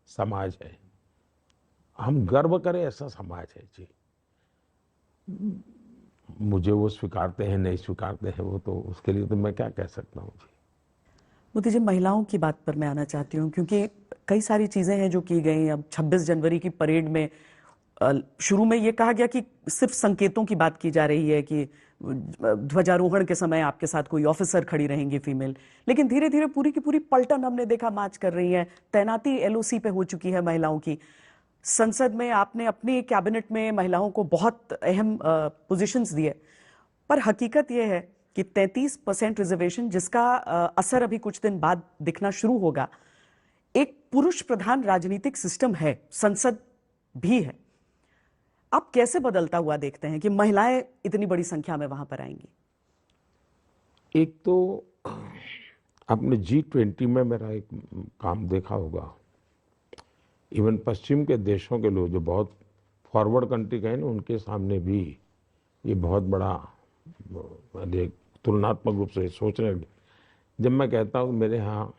समाज है, हम गर्व करें ऐसा समाज है जी। मुझे वो स्वीकारते हैं नहीं स्वीकारते हैं, वो तो उसके लिए तो मैं क्या कह सकता हूँ जी। मोदी जी, महिलाओं की बात पर मैं आना चाहती हूँ, क्योंकि कई सारी चीजें हैं जो की गई। अब 26 जनवरी की परेड में शुरू में ये कहा गया कि सिर्फ संकेतों की बात की जा रही है कि ध्वजारोहण के समय आपके साथ कोई ऑफिसर खड़ी रहेंगी फीमेल, लेकिन धीरे धीरे पूरी की पूरी पलटन हमने देखा मार्च कर रही है। तैनाती एलओसी पे हो चुकी है महिलाओं की। संसद में आपने अपनी कैबिनेट में महिलाओं को बहुत अहम पोजीशंस दिए, पर हकीकत यह है कि 33% रिजर्वेशन, जिसका असर अभी कुछ दिन बाद दिखना शुरू होगा, एक पुरुष प्रधान राजनीतिक सिस्टम है, संसद भी है। आप कैसे बदलता हुआ देखते हैं कि महिलाएं इतनी बड़ी संख्या में वहां पर आएंगी? एक तो आपने G20 में मेरा एक काम देखा होगा। इवन पश्चिम के देशों के लोग जो बहुत फॉरवर्ड कंट्री कहें ना, उनके सामने भी ये बहुत बड़ा तुलनात्मक रूप से सोचने लगे। जब मैं कहता हूँ मेरे यहाँ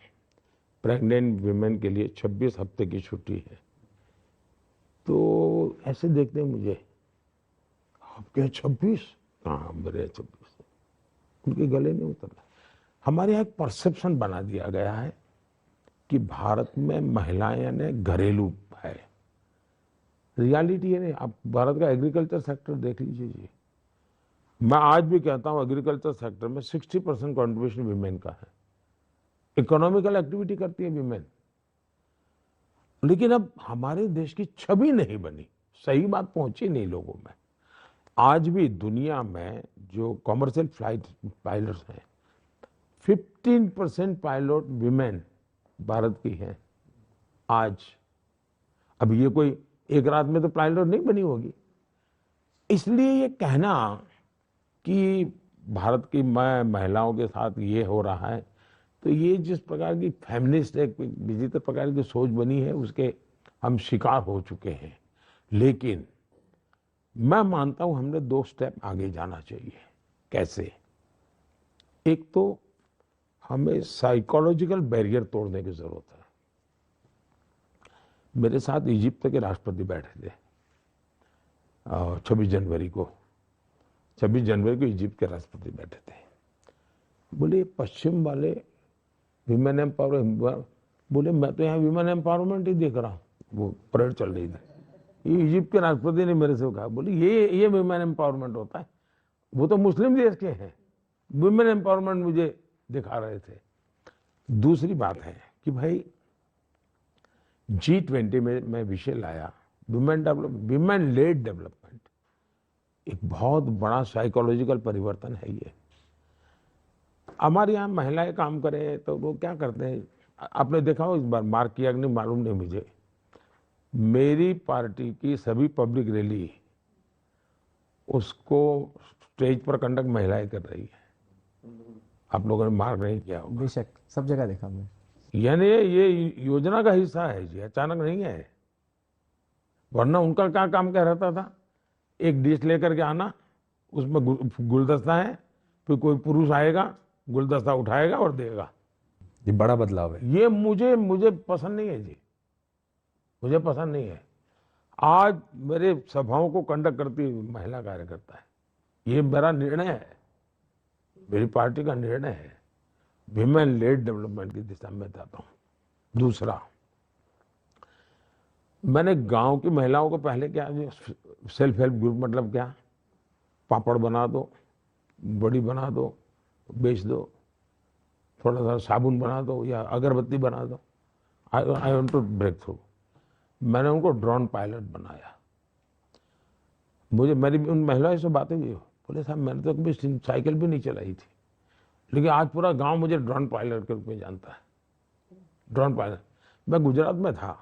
प्रेग्नेंट वीमेन के लिए 26 हफ्ते की छुट्टी है, तो ऐसे देखते हैं मुझे, आपके 26? हाँ मेरे 26। उनके गले नहीं उतर रहा। हमारे यहाँ एक परसेप्शन बना दिया गया है कि भारत में महिलाएं यानी घरेलू है। रियलिटी है नहीं। आप भारत का एग्रीकल्चर सेक्टर देख लीजिए जी। मैं आज भी कहता हूँ एग्रीकल्चर सेक्टर में 60% कॉन्ट्रीब्यूशन विमेन का है। इकोनॉमिकल एक्टिविटी करती है विमेन। लेकिन अब हमारे देश की छवि नहीं बनी, सही बात पहुंची नहीं लोगों में। आज भी दुनिया में जो कॉमर्शियल फ्लाइट पायलट्स हैं, 15% पायलट विमेन भारत की हैं आज। अब ये कोई एक रात में तो पायलट नहीं बनी होगी। इसलिए ये कहना कि भारत की महिलाओं के साथ ये हो रहा है, तो ये जिस प्रकार की फेमिनिस्ट एक विचित्र प्रकार की सोच बनी है, उसके हम शिकार हो चुके हैं। लेकिन मैं मानता हूं हमने 2 स्टेप आगे जाना चाहिए। कैसे? एक तो हमें साइकोलॉजिकल बैरियर तोड़ने की जरूरत है। मेरे साथ इजिप्ट के राष्ट्रपति बैठे थे 26 जनवरी को। 26 जनवरी को इजिप्ट के राष्ट्रपति बैठे थे। बोले पश्चिम वाले विमेन एम्पावरमेंट, बोले मैं तो यहाँ विमेन एम्पावरमेंट ही देख रहा हूँ। वो परेड चल रही थी। ये इजिप्ट के राष्ट्रपति ने मेरे से कहा, बोले ये विमेन एम्पावरमेंट होता है? वो तो मुस्लिम देश के हैं, विमेन एम्पावरमेंट मुझे दिखा रहे थे। दूसरी बात है कि भाई G20 में मैं विषय लाया विमेन लेड डेवलपमेंट। एक बहुत बड़ा साइकोलॉजिकल परिवर्तन है ये। हमारे यहाँ महिलाएं काम करें तो वो क्या करते हैं, आपने देखा हो, इस बार मार्क किया नहीं मालूम नहीं मुझे, मेरी पार्टी की सभी पब्लिक रैली उसको स्टेज पर कंडक्ट महिलाएं कर रही है। आप लोगों ने मार्क नहीं किया होगा। बेशक, सब जगह देखा हमने। यानी ये योजना का हिस्सा है जी, अचानक नहीं है। वरना उनका क्या काम क्या रहता था, एक डिश लेकर के आना, उसमें गुलदस्ता है, फिर कोई पुरुष आएगा, गुलदस्ता उठाएगा और देगा। ये बड़ा बदलाव है। ये मुझे पसंद नहीं है जी, मुझे पसंद नहीं है। आज मेरे सभाओं को कंडक्ट करती महिला कार्यकर्ता है। ये मेरा निर्णय है, मेरी पार्टी का निर्णय है। विमेन लेड डेवलपमेंट की दिशा में जाता हूं। दूसरा, मैंने गांव की महिलाओं को पहले क्या, सेल्फ हेल्प ग्रुप मतलब क्या, पापड़ बना दो, बड़ी बना दो, बेच दो, थोड़ा सा साबुन बना दो या अगरबत्ती बना दो। I want to break through. मैंने उनको ड्रोन पायलट बनाया। मुझे मेरी उन महिलाओं से बातें हुई, बोले साहब मैंने तो कभी साइकिल भी नहीं चलाई थी, लेकिन आज पूरा गांव मुझे ड्रोन पायलट के रूप में जानता है। Drone pilot. मैं गुजरात में था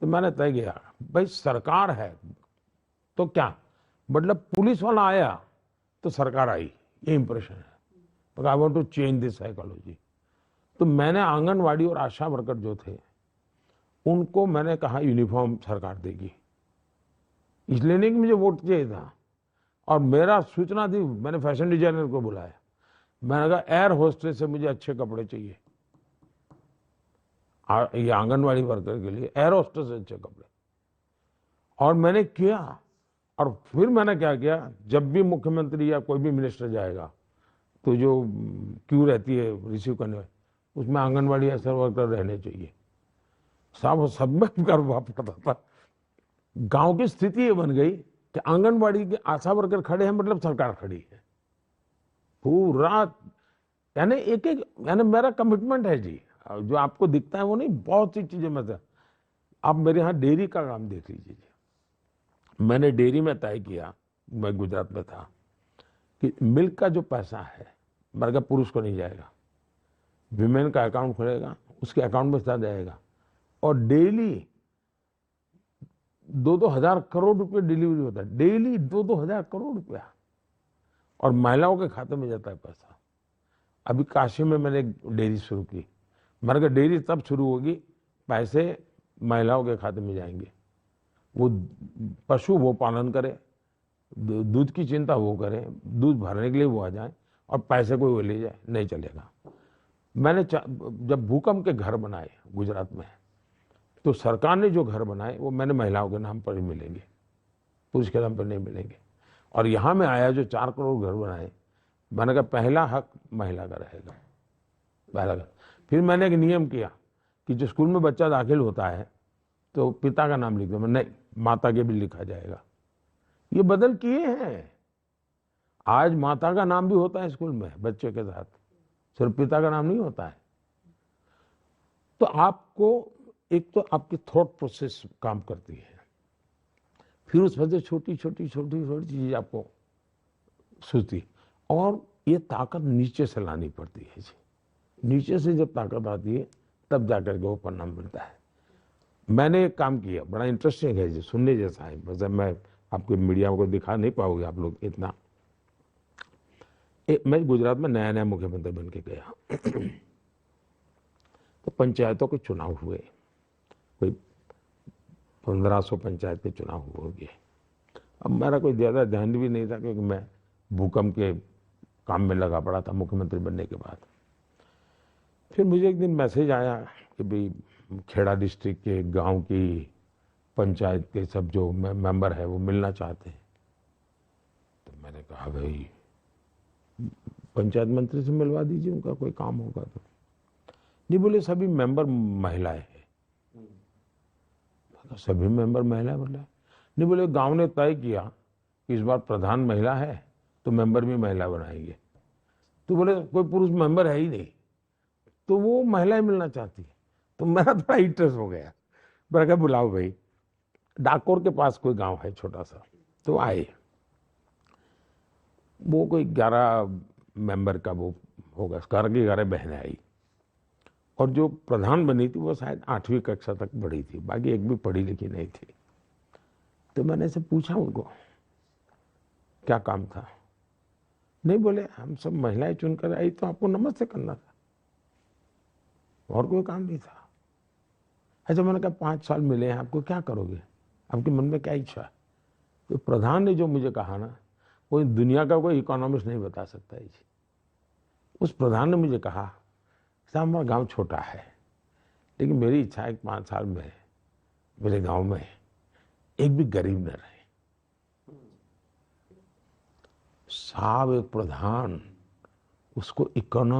तो मैंने तय किया, भाई सरकार है तो क्या, मतलब पुलिस वाला आया तो सरकार आई, ये इंप्रेशन है। I want to change this psychology. तो मैंने आंगनवाड़ी और आशा वर्कर जो थे उनको मैंने कहा यूनिफॉर्म सरकार देगी। इसलिए नहीं कि मुझे वोट चाहिए था, और मेरा सूचना थी, मैंने फैशन डिजाइनर को बुलाया, मैंने कहा एयर होस्टेस से मुझे अच्छे कपड़े चाहिए। ये आंगनवाड़ी वर्कर के लिए एयर होस्टेस से अच्छे कपड़े। और मैंने किया। और फिर मैंने क्या किया, जब भी मुख्यमंत्री या कोई भी मिनिस्टर जाएगा तो जो क्यू रहती है रिसीव करने में, उसमें आंगनवाड़ी आशा वर्कर रहने चाहिए। साहब सब में करवा पड़ता था। गांव की स्थिति ये बन गई कि आंगनवाड़ी के आशा वर्कर खड़े हैं मतलब सरकार खड़ी है पूरा। यानी एक एक, यानी मेरा कमिटमेंट है जी। जो आपको दिखता है वो नहीं, बहुत सी चीजें मतलब। आप मेरे यहाँ डेयरी का काम देख लीजिए जी। मैंने डेयरी में तय किया, मैं गुजरात में था, कि मिल्क का जो पैसा है मेरे पुरुष को नहीं जाएगा, विमेन का अकाउंट खुलेगा, उसके अकाउंट में सीधा जाएगा। और डेली 2-2 हजार करोड़ रुपए डिलीवरी होता है, डेली 2-2 हजार करोड़ रुपया, और महिलाओं के खाते में जाता है पैसा। अभी काशी में मैंने एक डेयरी शुरू की। मैंने कहा डेयरी तब शुरू होगी पैसे महिलाओं के खाते में जाएंगे। वो पशु वो पालन करे, दूध की चिंता वो करे, दूध भरने के लिए वो आ जाए, और पैसे को वो ले जाए, नहीं चलेगा। मैंने जब भूकंप के घर बनाए गुजरात में, तो सरकार ने जो घर बनाए वो मैंने महिलाओं के नाम पर ही मिलेंगे, पुरुष के नाम पर नहीं मिलेंगे। और यहाँ में आया जो 4 करोड़ घर बनाए, मैंने कहा पहला हक महिला का रहेगा, पहला का। फिर मैंने एक नियम किया कि जो स्कूल में बच्चा दाखिल होता है तो पिता का नाम लिख दो, नहीं माता के भी लिखा जाएगा। ये बदल किए हैं। आज माता का नाम भी होता है स्कूल में बच्चे के साथ, सिर्फ पिता का नाम नहीं होता है। तो आपको एक तो आपकी थॉट प्रोसेस काम करती है, फिर उसमें से छोटी छोटी चीज आपको सूझती, और ये ताकत नीचे से लानी पड़ती है जी। नीचे से जब ताकत आती है तब जाकर के वो परिणाम मिलता है। मैंने एक काम किया, बड़ा इंटरेस्टिंग है जी, सुनने जैसा है, बस मैं आपको मीडिया को दिखा नहीं पाओगे आप लोग इतना। मैं गुजरात में नया मुख्यमंत्री बन के गया तो पंचायतों के चुनाव हुए, कोई 1500 पंचायत के चुनाव हुए। अब मेरा कोई ज़्यादा ध्यान भी नहीं था क्योंकि मैं भूकंप के काम में लगा पड़ा था मुख्यमंत्री बनने के बाद। फिर मुझे एक दिन मैसेज आया कि भाई खेड़ा डिस्ट्रिक्ट के गांव की पंचायत के सब जो मेंबर है वो मिलना चाहते हैं। तो मैंने कहा भाई पंचायत मंत्री से मिलवा दीजिए, उनका कोई काम होगा तो। नहीं, बोले सभी मेंबर महिलाएं हैं। सभी मेंबर महिला बोला। नहीं, बोले गांव ने तय किया कि इस बार प्रधान महिला है तो मेंबर भी महिला बनाएंगे। तो बोले कोई पुरुष मेंबर है ही नहीं, तो वो महिलाएं मिलना चाहती है। तो मेरा थोड़ा इंटरेस्ट हो गया। मैंने कहा बुलाओ भाई। डाकोर के पास कोई गांव है छोटा सा, तो आए। वो कोई 11 मेंबर का वो होगा, 11 बहनें आई, और जो प्रधान बनी थी वो शायद 8वीं कक्षा तक पढ़ी थी, बाकी एक भी पढ़ी लिखी नहीं थी। तो मैंने ऐसे पूछा उनको क्या काम था। नहीं, बोले हम सब महिलाएं चुनकर आई तो आपको नमस्ते करना था, और कोई काम नहीं था। ऐसा मैंने कहा 5 साल मिले हैं आपको, क्या करोगे, आपके मन में क्या इच्छा है। तो प्रधान ने जो मुझे कहा ना, कोई दुनिया का कोई इकोनॉमिस्ट नहीं बता सकता है जी। उस प्रधान ने मुझे कहा साहब हमारा गांव छोटा है, लेकिन मेरी इच्छा है कि 5 साल में मेरे गांव में एक भी गरीब न रहे। साहब एक प्रधान उसको इकोनॉमी